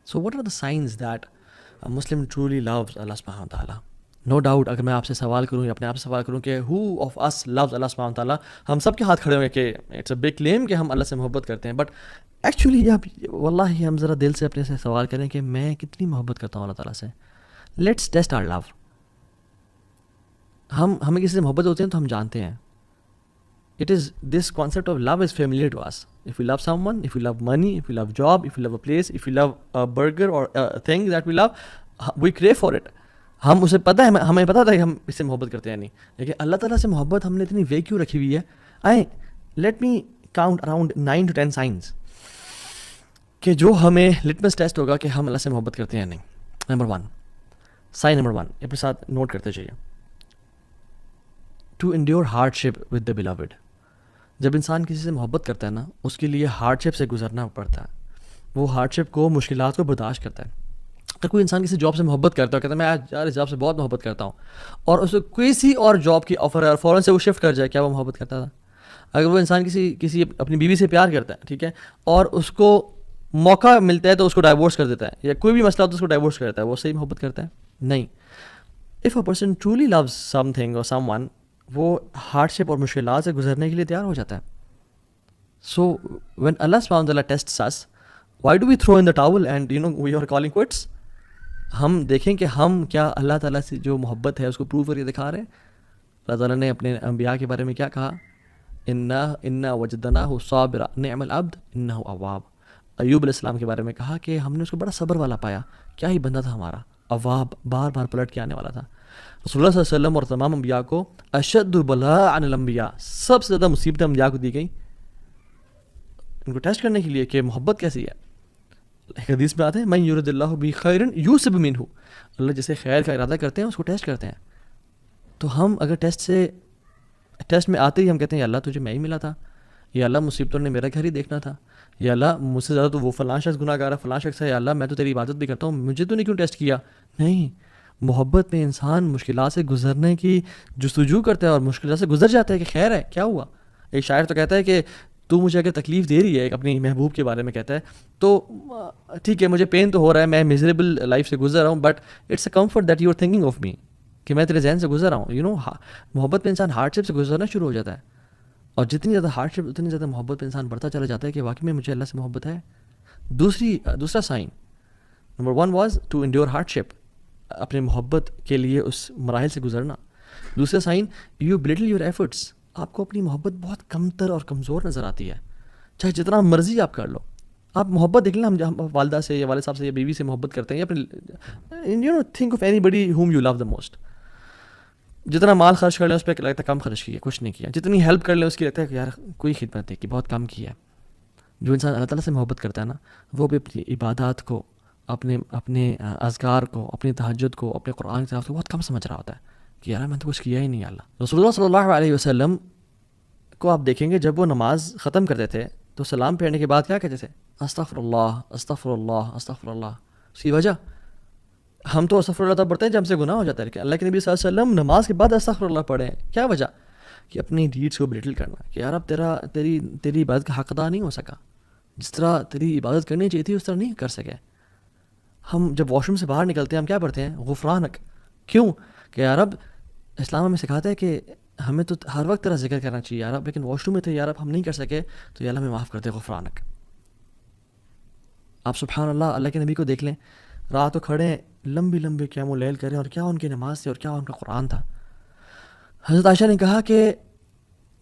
So what are the signs that a Muslim truly loves Allah subhanahu wa ta'ala? No doubt اگر میں آپ سے سوال کروں یا اپنے آپ سے سوال کروں کہ who of us loves Allah subhanahu wa ta'ala, ہم سب کے ہاتھ کھڑے ہوں گے کہ it's a big claim کہ ہم اللہ سے محبت کرتے ہیں. بٹ ایکچولی واللہ ہم ذرا دل سے اپنے سے سوال کریں کہ میں کتنی محبت کرتا ہوں اللہ تعالیٰ سے. لیٹس ٹیسٹ آور لو. ہمیں کسی سے محبت ہوتی ہے تو ہم جانتے ہیں. It is this concept of love is familiar to us. If we love someone, if we love money, if we love job, if we love a place, if we love a burger or a thing that we love, we crave for it. ہم اسے پتہ ہے, ہمیں پتہ تھا کہ ہم اس سے محبت کرتے ہیں نہیں. لیکن اللہ تعالیٰ سے محبت ہم نے اتنی وے کیوں رکھی ہوئی ہے؟ Let me count around 9 to 10 science کہ جو ہمیں لٹمس ٹیسٹ ہوگا کہ ہم اللہ سے محبت کرتے ہیں نہیں. نمبر 1, سائن نمبر 1 اپنے ساتھ نوٹ کرتے چاہیے. To endure hardship with the beloved. جب انسان کسی سے محبت کرتا ہے نا, اس کے لیے ہارڈ شپ سے گزرنا پڑتا ہے. وہ ہارڈ شپ کو, مشکلات کو برداشت کرتا ہے. اگر کوئی انسان کسی جاب سے محبت کرتا ہے, کہتا ہے میں یار اس جاب سے بہت محبت کرتا ہوں, اور اسے کسی اور جاب کی آفر ہے اور فوراً سے وہ شفٹ کر جائے, کیا وہ محبت کرتا تھا؟ اگر وہ انسان کسی اپنی بیوی سے پیار کرتا ہے, ٹھیک ہے, اور اس کو موقع ملتا ہے تو اس کو ڈائیورس کر دیتا ہے, یا کوئی بھی مسئلہ ہوتا ہے اس کو ڈائیورس کر دیتا ہے, وہ صحیح محبت کرتا ہے؟ نہیں. If a person truly loves something or some one, وہ ہارڈ شپ اور مشکلات سے گزرنے کے لیے تیار ہو جاتا ہے. سو وین اللہ سبحانہ وتعالیٰ tests us, why do we throw in the towel and we are calling quits? ہم دیکھیں کہ ہم کیا اللہ تعالیٰ سے جو محبت ہے اس کو پروو کر کے دکھا رہے ہیں. اللہ تعالیٰ نے اپنے انبیاء کے بارے میں کیا کہا؟ انا وجدناہ صابرا نعم العبد انہ اواب. ایوب علیہ السلام کے بارے میں کہا کہ ہم نے اس کو بڑا صبر والا پایا, کیا ہی بندہ تھا ہمارا, اواب, بار بار پلٹ کے آنے والا تھا. رسول اللہ صلی اللہ علیہ وسلم اور تمام انبیاء کو اشد البلاء عن الانبیاء, سب سے زیادہ مصیبتیں انبیاء کو دی گئیں ان کو ٹیسٹ کرنے کے لیے کہ محبت کیسی ہے. ایک حدیث میں آتے ہیں من یرد اللہ بہ خیرا یوسب منہ, اللہ جسے خیر کا ارادہ کرتے ہیں اس کو ٹیسٹ کرتے ہیں. تو ہم اگر ٹیسٹ میں آتے ہی ہم کہتے ہیں یا اللہ تجھے میں ہی ملا تھا, یا اللہ مصیبتوں نے میرا گھر ہی دیکھنا تھا, یا اللہ مجھ سے زیادہ تو وہ فلاں شخص گناہ گار ہے, فلاں شخص ہے, یا اللہ میں تو تیری عبادت بھی کرتا ہوں, مجھے تو نہیں کیوں ٹیسٹ کیا؟ نہیں, محبت میں انسان مشکلات سے گزرنے کی جستجو کرتا ہے اور مشکلات سے گزر جاتا ہے کہ خیر ہے, کیا ہوا. ایک شاعر تو کہتا ہے کہ تو مجھے اگر تکلیف دے رہی ہے, اپنی محبوب کے بارے میں کہتا ہے, تو ٹھیک ہے مجھے پین تو ہو رہا ہے, میں میزریبل لائف سے گزر رہا ہوں, but it's a comfort that you are thinking of me, کہ میں تیرے ذہن سے گزر رہا ہوں. محبت میں انسان ہارڈ شپ سے گزرنا شروع ہو جاتا ہے, اور جتنی زیادہ ہارڈ شپ اتنی زیادہ محبت میں انسان بڑھتا چلا جاتا ہے کہ واقعی میں مجھے اللہ سے محبت ہے. دوسرا sign number 1 was to endure hardship, اپنے محبت کے لیے اس مراحل سے گزرنا. دوسرا sign, you belittle your efforts, آپ کو اپنی محبت بہت کمتر اور کمزور نظر آتی ہے, چاہے جتنا مرضی آپ کر لو. آپ محبت دیکھ لیں, ہم والدہ سے یا والد صاحب سے یا بیوی سے محبت کرتے ہیں, یا اپنے think of anybody whom you love the most. جتنا مال خرچ کر لیں اس پہ لگتا ہے کم خرچ کیا, کچھ نہیں کیا. جتنی ہیلپ کر لیں اس کی لگتا ہے کہ یار کوئی خدمت نہیں کی, بہت کم کی ہے. جو انسان اللہ تعالیٰ سے محبت کرتا ہے نا, وہ بھی اپنی عبادات کو, اپنے اذکار کو, اپنی تہجد کو, اپنے قرآن کی طرف کو بہت کم سمجھ رہا ہوتا ہے کہ یار میں تو کچھ کیا ہی نہیں. اللہ رسول اللہ صلی اللہ علیہ وسلم کو آپ دیکھیں گے جب وہ نماز ختم کرتے تھے تو سلام پھیرنے کے بعد کیا کہتے تھے؟ استغفر اللہ استغفر اللہ استغفر اللہ. اس کی وجہ, ہم تو استغفر اللہ تب پڑھتے ہیں جب ہم سے گناہ ہو جاتا ہے, لیکن اللہ کے نبی صلی اللہ علیہ وسلم نماز کے بعد استغفر اللہ پڑھیں. کیا وجہ؟ کہ اپنی ڈیڈس کو بلٹل کرنا, کہ یار اب تیری عبادت کا حق ادا نہیں ہو سکا, جس طرح تیری عبادت کرنی چاہیے تھی اس طرح نہیں کر سکے. ہم جب واش روم سے باہر نکلتے ہیں ہم کیا پڑھتے ہیں؟ غفرانک. کیوں؟ کہ یار اب اسلام ہمیں سکھاتا ہے کہ ہمیں تو ہر وقت تیرا ذکر کرنا چاہیے یار اب, لیکن واش روم میں تھے یار اب ہم نہیں کر سکے تو یا اللہ ہمیں معاف کر دے, غفرانک. آپ سبحان اللہ اللہ کے نبی کو دیکھ لیں, رات کو کھڑے لمبی لمبی قیام اللیل کریں, اور کیا ان کی نماز تھی اور کیا ان کا قرآن تھا. حضرت عائشہ نے کہا کہ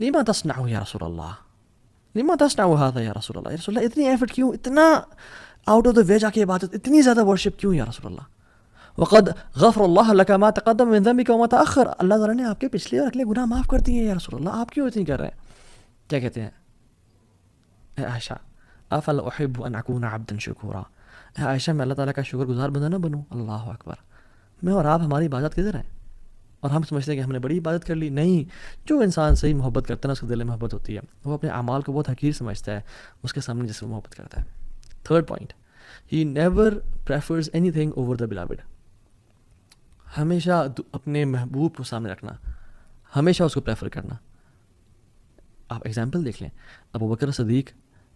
لما تصنع یا رسول اللہ, لما تصنع هذا یا رسول اللہ, یا رسول اللہ اتنی ایفرٹ کیوں, اتنا آؤٹ آف دا وے جا کے عبادت, اتنی زیادہ ورشپ کیوں یا رسول اللہ؟ وقد غفر اللہ لک ما تقدم من ذنبک وما تأخر, اللہ تعالیٰ نے آپ کے پچھلے اور اگلے گناہ معاف کر دیے یا رسول اللہ, آپ کیوں اتنی کر رہے ہیں؟ کیا کہتے ہیں؟ اے عائشہ افلا احب ان اکون عبدا شکورا, اے عائشہ میں اللہ تعالیٰ کا شکر گزار بندہ نہ بنوں؟ اللہ اکبر. میں اور آپ, ہماری عبادت کدھر ہے؟ اور ہم سمجھتے ہیں کہ ہم نے بڑی عبادت کر لی. نہیں, جو انسان صحیح محبت کرتا ہے نا اس کے دل میں محبت ہوتی ہے, وہ اپنے اعمال کو بہت حقیر سمجھتا ہے اس کے سامنے جس سے محبت کرتا ہے. Third point, he never prefers any thing over the beloved. ہمیشہ اپنے محبوب کو سامنے رکھنا, ہمیشہ اس کو پریفر کرنا. آپ ایگزامپل دیکھ لیں, ابو بکر صدیق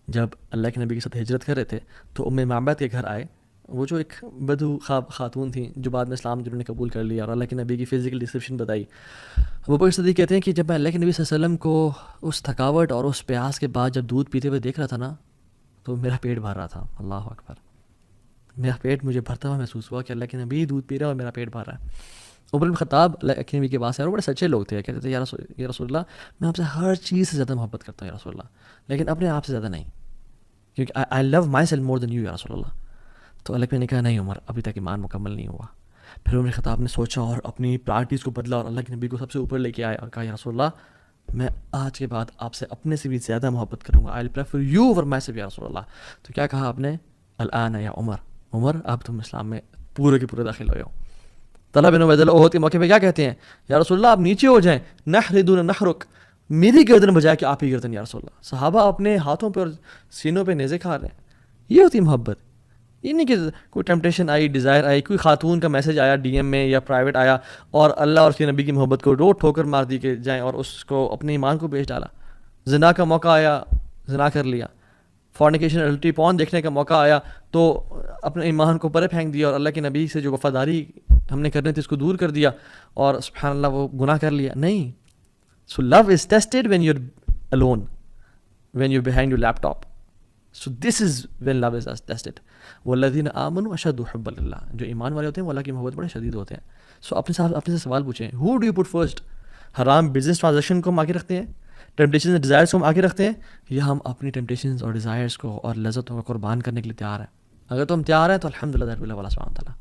جب اللہ کے نبی کے ساتھ ہجرت کر رہے تھے تو ام معبد کے گھر آئے, وہ جو ایک بدو خاتون تھیں جو بعد میں اسلام جنہوں نے قبول کر لیا اور اللہ کے نبی کی فزیکل ڈسکرپشن بتائی. ابو بکر صدیق کہتے ہیں کہ جب میں اللہ کے نبی صلی اللہ علیہ وسلم کو اس تھکاوٹ اور اس پیاس کے بعد جب دودھ پیتے ہوئے دیکھ رہا تھا نا تو میرا پیٹ بھر رہا تھا. اللہ اکبر. میرا پیٹ مجھے بھرتا ہوا محسوس ہوا کہ اللہ کے نبی دودھ پی رہا ہے اور میرا پیٹ بھر رہا ہے. عمر بن خطاب اللہ کے نبی کے پاس ہے اور بڑے سچے لوگ تھے. کہتے تھے یا رسول اللہ میں آپ سے ہر چیز سے زیادہ محبت کرتا ہوں یا رسول اللہ, لیکن اپنے آپ سے زیادہ نہیں, کیونکہ آئی لو my self more then you یا رسول اللہ. تو اللہ نے کہا نہیں عمر, ابھی تک ایمان مکمل نہیں ہوا. پھر عمر خطاب نے سوچا اور اپنی پرائرٹیز کو بدلا اور اللہ کے نبی کو سب سے اوپر لے کے آیا اور کہا یا رسول اللہ میں آج کے بعد آپ سے اپنے سے بھی زیادہ محبت کروں گا, I will prefer you over myself یا رسول اللہ. تو کیا کہا آپ نے, الآن یا عمر, عمر اب تم اسلام میں پورے کے پورے داخل ہوئے ہو. طلحہ بن عبید اللہ احد کے موقع پہ کیا کہتے ہیں, یا رسول اللہ آپ نیچے ہو جائیں, نحر دون نحرک, میری گردن بجائے کہ آپ ہی گردن یا رسول اللہ. صحابہ اپنے ہاتھوں پہ اور سینوں پہ نیزے کھا رہے ہیں. یہ ہوتی محبت. یہ نہیں کہ کوئی ٹیمپٹیشن آئی, ڈیزائر آئی, کوئی خاتون کا میسج آیا ڈی ایم میں یا پرائیویٹ آیا اور اللہ اور اس کے نبی کی محبت کو روٹ ٹھوکر مار دی کہ جائیں اور اس کو اپنے ایمان کو بیچ ڈالا. زنا کا موقع آیا, زنا کر لیا. فورنیکیشن الٹی پون دیکھنے کا موقع آیا تو اپنے ایمان کو پرے پھینک دیا اور اللہ کے نبی سے جو وفاداری ہم نے کرنی تھی اس کو دور کر دیا اور سبحان اللہ وہ گناہ کر لیا. نہیں. So love is tested when you are alone, when you behind your laptop. So this is when love is tested. والذین آمنوا اشد حبا للہ, جو ایمان والے ہوتے ہیں وہ اللہ کی محبت بڑے شدید ہوتے ہیں. سو اپنے سے سوال پوچھیں, who do you put first, حرام بزنس ٹرانزیکشن کو ہم آگے رکھتے ہیں, ٹیمپٹیشنز اینڈ ڈیزائرس کو ہم آگے رکھتے ہیں, یا ہم اپنی ٹیمپٹیشنز اور ڈیزائرس کو اور لذتوں کو قربان کرنے کے لیے تیار ہیں؟ اگر تم تیار ہیں تو الحمدللہ اللہ سبحانہ وتعالیٰ